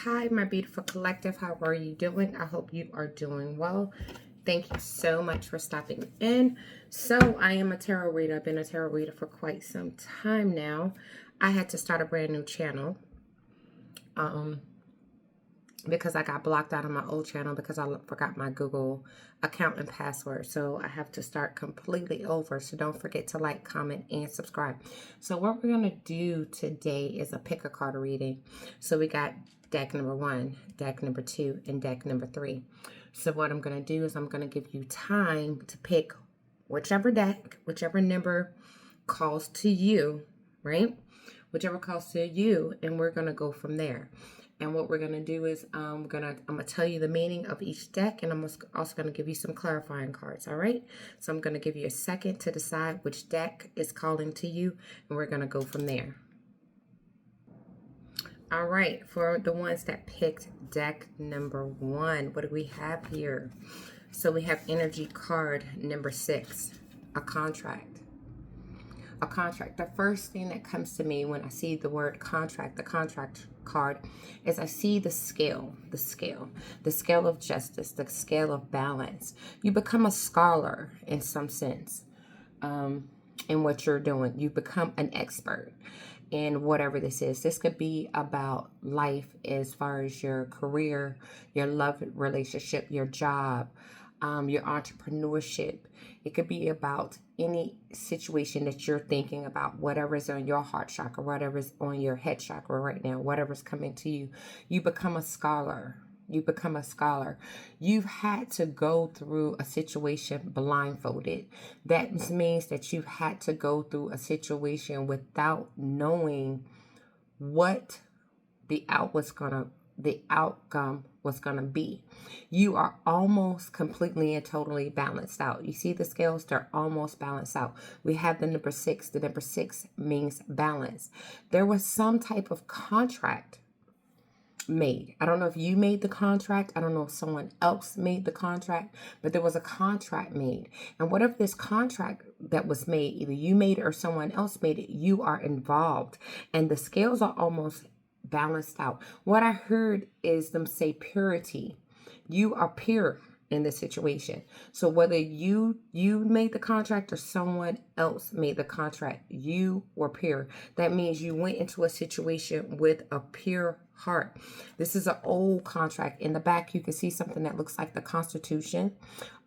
Hi, my beautiful collective. How are you doing? I hope you are doing well. Thank you so much for stopping in. So, I am a tarot reader. I've been a tarot reader for quite some time now. I had to start a brand new channel um, because I got blocked out of my old channel because I forgot my Google account and password. So, I have to start completely over. So, don't forget to like, comment, and subscribe. So, what we're going to do today is a pick a card reading. So, we got deck number 1, deck number 2, and deck number 3. So what I'm going to do is I'm going to give you time to pick whichever deck, whichever number calls to you, right? Whichever calls to you, and we're going to go from there. And what we're going to do is I'm going to tell you the meaning of each deck, and I'm also going to give you some clarifying cards, all right? So I'm going to give you a second to decide which deck is calling to you, and we're going to go from there. All right, for the ones that picked deck number 1, what do we have here? So we have energy card number 6, a contract. A contract. The first thing that comes to me when I see the word contract, the contract card, is I see the scale of justice, the scale of balance. You become a scholar in some sense in what you're doing. You become an expert in whatever this is. This could be about life as far as your career, your love relationship, your job, your entrepreneurship. It could be about any situation that you're thinking about, whatever's on your heart chakra, whatever's on your head chakra right now, whatever's coming to you. You become a scholar. You become a scholar. You've had to go through a situation blindfolded. That means that you've had to go through a situation without knowing what the outcome was gonna be. You are almost completely and totally balanced out. You see the scales, they're almost balanced out. We have the number 6. The number 6 means balance. There was some type of contract made. I don't know if you made the contract. I don't know if someone else made the contract, but there was a contract made. And whatever this contract that was made, either you made it or someone else made it, you are involved. And the scales are almost balanced out. What I heard is them say purity. You are pure in this situation. So whether you made the contract or someone else made the contract, you were pure. That means you went into a situation with a pure heart. This is an old contract. In the back, you can see something that looks like the Constitution,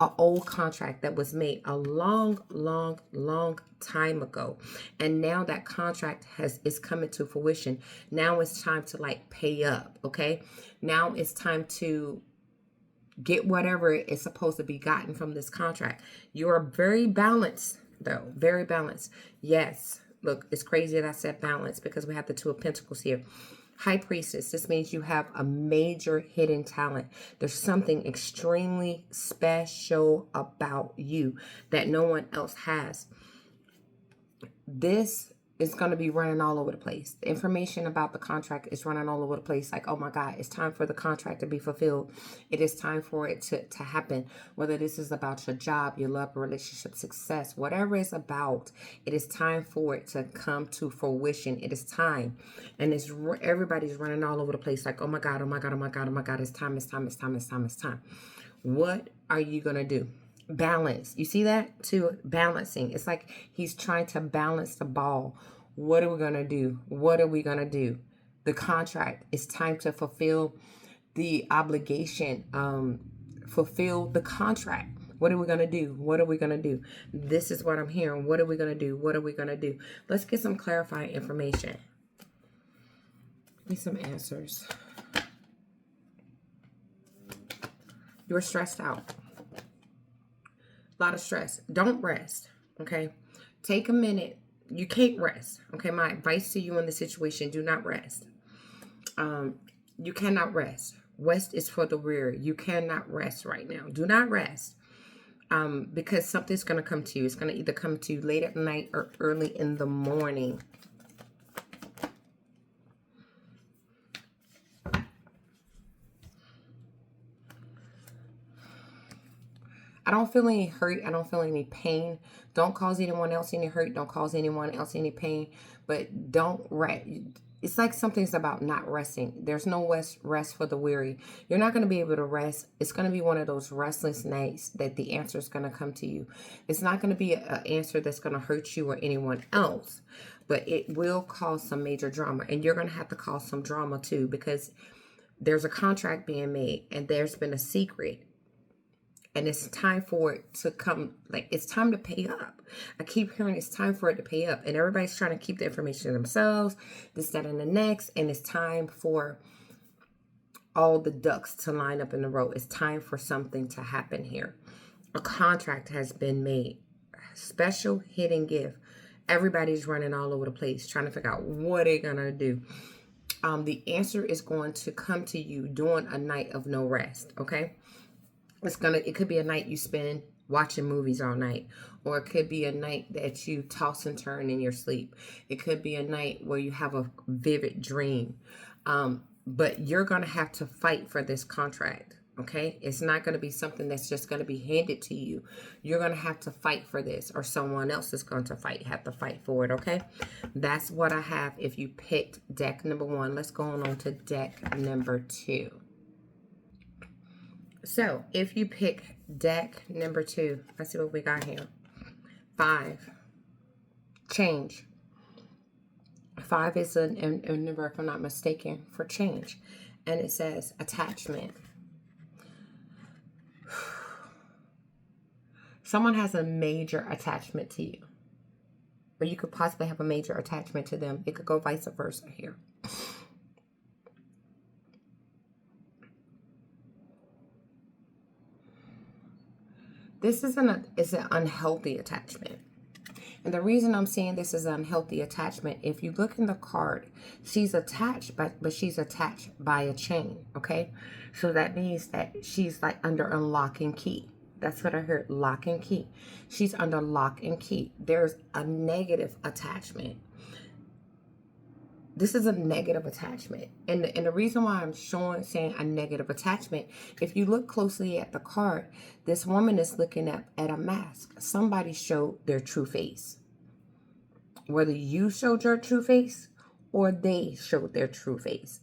an old contract that was made a long time ago. And now that contract is coming to fruition. Now it's time to like pay up, okay? Now it's time to get whatever is supposed to be gotten from this contract. You are very balanced, though. Very balanced. Yes. Look, it's crazy that I said balance because we have the 2 of Pentacles here. High Priestess. This means you have a major hidden talent. There's something extremely special about you that no one else has. This is going to be running all over the place. The information about the contract is running all over the place. Like, oh my God, it's time for the contract to be fulfilled. It is time for it to happen. Whether this is about your job, your love, relationship, success, whatever it's about, it is time for it to come to fruition. It is time. And everybody's running all over the place. Like, oh my God, oh my God, oh my God, oh my God, it's time, it's time, it's time, it's time, it's time. What are you going to do? Balance. You see that too? Balancing. It's like he's trying to balance the ball. What are we going to do? What are we going to do? The contract. It's time to fulfill the obligation. Fulfill the contract. What are we going to do? What are we going to do? This is what I'm hearing. What are we going to do? What are we going to do? Let's get some clarifying information. Need some answers. You're stressed out. A lot of stress. Don't rest, okay? Take a minute. You can't rest, okay? My advice to you in this situation, do not rest. You cannot rest. Rest is for the rear. You cannot rest right now. Do not rest because something's going to come to you. It's going to either come to you late at night or early in the morning. I don't feel any hurt. I don't feel any pain. Don't cause anyone else any hurt. Don't cause anyone else any pain. But don't rest. It's like something's about not resting. There's no rest for the weary. You're not going to be able to rest. It's going to be one of those restless nights that the answer is going to come to you. It's not going to be an answer that's going to hurt you or anyone else, but it will cause some major drama. And you're going to have to cause some drama too, because there's a contract being made and there's been a secret. And it's time for it to come, like, it's time to pay up. I keep hearing it's time for it to pay up. And everybody's trying to keep the information to themselves, this, that, and the next. And it's time for all the ducks to line up in a row. It's time for something to happen here. A contract has been made. Special hidden gift. Everybody's running all over the place, trying to figure out what they're going to do. The answer is going to come to you during a night of no rest, okay? It could be a night you spend watching movies all night, or it could be a night that you toss and turn in your sleep. It could be a night where you have a vivid dream. But you're going to have to fight for this contract, okay? It's not going to be something that's just going to be handed to you. You're going to have to fight for this, or someone else is going to have to fight for it, okay? That's what I have if you picked deck number 1. Let's go on to deck number 2. So, if you pick deck number 2, let's see what we got here. 5. Change. 5 is a number, if I'm not mistaken, for change. And it says attachment. Someone has a major attachment to you. Or you could possibly have a major attachment to them. It could go vice versa here. This is an unhealthy attachment. And the reason I'm saying this is an unhealthy attachment, if you look in the card, she's attached, but she's attached by a chain, okay? So that means that she's like under a lock and key. That's what I heard, lock and key. She's under lock and key. There's a negative attachment. This is a negative attachment. And the reason why I'm saying a negative attachment, if you look closely at the card, this woman is looking at a mask. Somebody showed their true face. Whether you showed your true face or they showed their true face.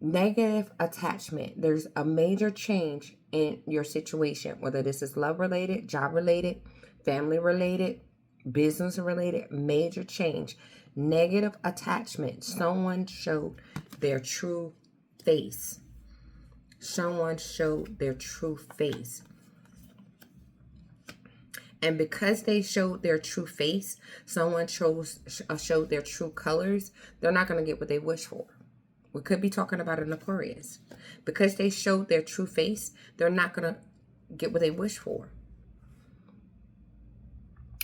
Negative attachment. There's a major change in your situation, whether this is love related, job related, family related, business related, major change. Negative attachment. Someone showed their true face. Someone showed their true face. And because they showed their true face, someone showed their true colors, they're not going to get what they wish for. We could be talking about an Aquarius. Because they showed their true face, they're not going to get what they wish for.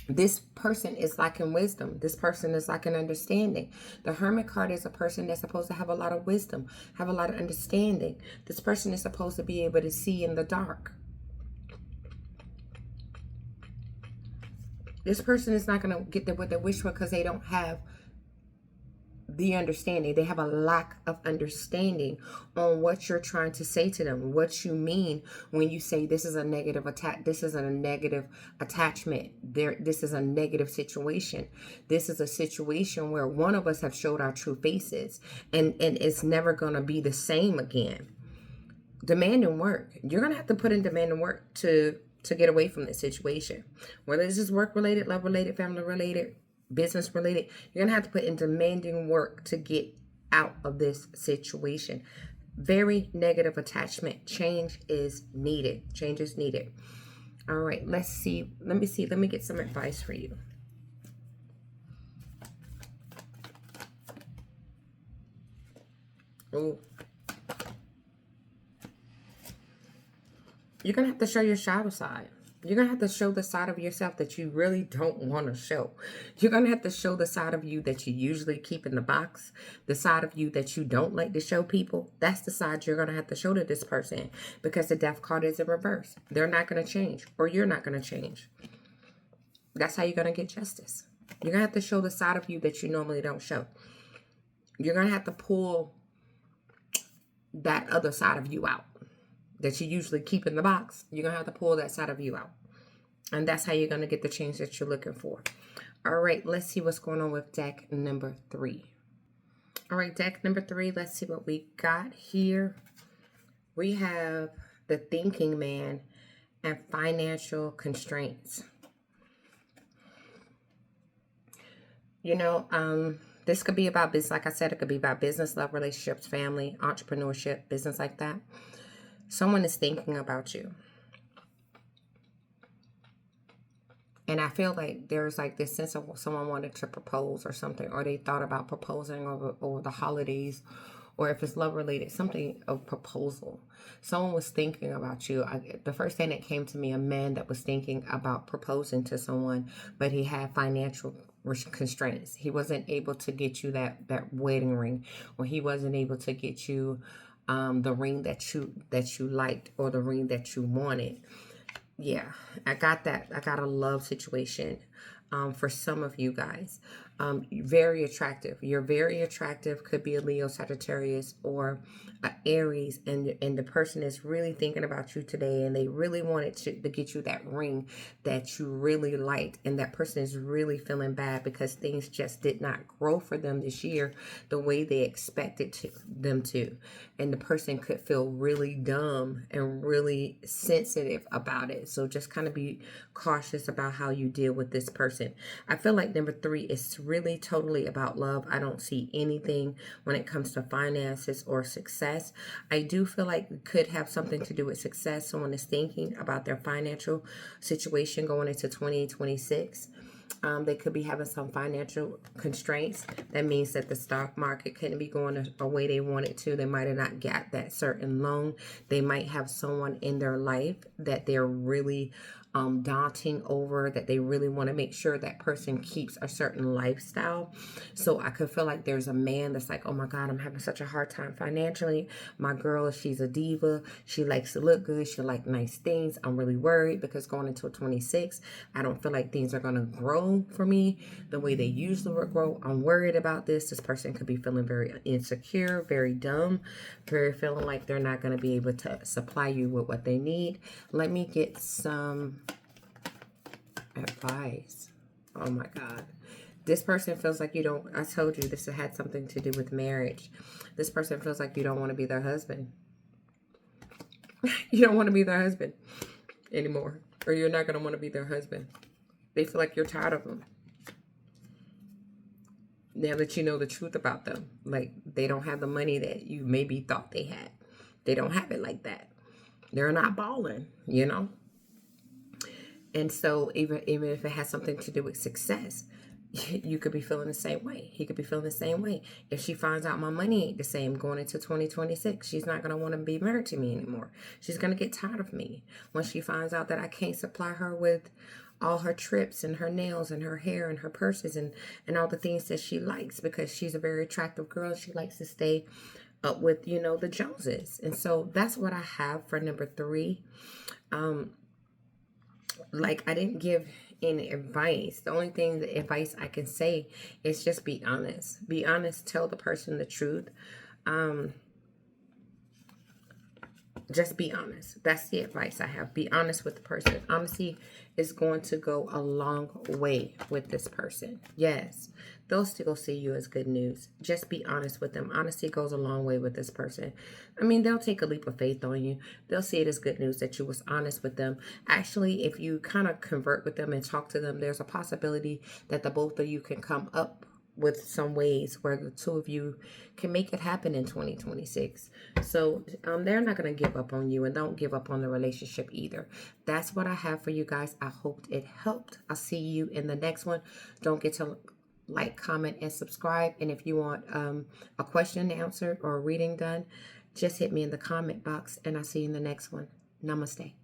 This person is lacking wisdom. This person is lacking understanding. The Hermit card is a person that's supposed to have a lot of wisdom, have a lot of understanding. This person is supposed to be able to see in the dark. This person is not going to get what they wish for because they don't have the understanding. They have a lack of understanding on what you're trying to say to them, what you mean when you say this is a negative attack, this is a negative attachment, this is a negative situation. This is a situation where one of us have showed our true faces, and it's never going to be the same again. Demanding work. You're going to have to put in demanding work to get away from this situation. Whether this is work related, love related, family related, business related, you're going to have to put in demanding work to get out of this situation. Very negative attachment. Change is needed. Change is needed. All right, let's see. Let me get some advice for you. Oh. You're going to have to show your shadow side. You're going to have to show the side of yourself that you really don't want to show. You're going to have to show the side of you that you usually keep in the box. The side of you that you don't like to show people. That's the side you're going to have to show to this person. Because the Death card is in reverse. They're not going to change. Or you're not going to change. That's how you're going to get justice. You're going to have to show the side of you that you normally don't show. You're going to have to pull that other side of you out that you usually keep in the box. You're going to have to pull that side of you out. And that's how you're going to get the change that you're looking for. All right, let's see what's going on with deck number 3. All right, deck number 3. Let's see what we got here. We have the thinking man and financial constraints. You know, this could be about business. Like I said, it could be about business, love, relationships, family, entrepreneurship, business like that. Someone is thinking about you. And I feel like there's like this sense of someone wanted to propose or something, or they thought about proposing over the holidays, or if it's love related, something of proposal. Someone was thinking about you. The first thing that came to me, a man that was thinking about proposing to someone, but he had financial constraints. He wasn't able to get you that wedding ring, or he wasn't able to get you the ring that you liked, or the ring that you wanted. Yeah, I got that. I got a love situation for some of you guys. Very attractive. You're very attractive. Could be a Leo, Sagittarius, or a Aries, and the person is really thinking about you today, and they really wanted to get you that ring that you really liked, and that person is really feeling bad because things just did not grow for them this year the way they expected them to, and the person could feel really dumb and really sensitive about it. So just kind of be cautious about how you deal with this person. I feel like number 3 is really totally about love. I don't see anything when it comes to finances or success. I do feel like it could have something to do with success. Someone is thinking about their financial situation going into 2026. They could be having some financial constraints. That means that the stock market couldn't be going a way they wanted to. They might have not got that certain loan. They might have someone in their life that they're really daunting over, that they really want to make sure that person keeps a certain lifestyle. So I could feel like there's a man that's like, oh my God, I'm having such a hard time financially. My girl, she's a diva. She likes to look good. She likes nice things. I'm really worried because going into 26, I don't feel like things are going to grow for me the way they usually would grow. I'm worried about this. This person could be feeling very insecure, very dumb, very feeling like they're not going to be able to supply you with what they need. Let me get some advice. Oh my God. This person feels like you don't, I told you this had something to do with marriage. This person feels like you don't want to be their husband. You don't want to be their husband anymore. Or you're not going to want to be their husband. They feel like you're tired of them. Now that you know the truth about them. Like, they don't have the money that you maybe thought they had. They don't have it like that. They're not balling, you know? And so even if it has something to do with success, you could be feeling the same way. He could be feeling the same way. If she finds out my money ain't the same going into 2026, she's not going to want to be married to me anymore. She's going to get tired of me. When she finds out that I can't supply her with all her trips and her nails and her hair and her purses and all the things that she likes, because she's a very attractive girl. She likes to stay up with, you know, the Joneses. And so that's what I have for number 3. Like, I didn't give any advice. The only thing, the advice I can say is just be honest. Be honest. Tell the person the truth. Just be honest. That's the advice I have. Be honest with the person. Honesty is going to go a long way with this person. Yes, they'll still see you as good news. Just be honest with them. Honesty goes a long way with this person. I mean, they'll take a leap of faith on you. They'll see it as good news that you was honest with them. Actually, if you kind of convert with them and talk to them, there's a possibility that the both of you can come up with some ways where the two of you can make it happen in 2026. So they're not going to give up on you, and don't give up on the relationship either. That's what I have for you guys. I hope it helped. I'll see you in the next one. Don't get to like, comment, and subscribe. And if you want a question answered or a reading done, just hit me in the comment box, and I'll see you in the next one. Namaste.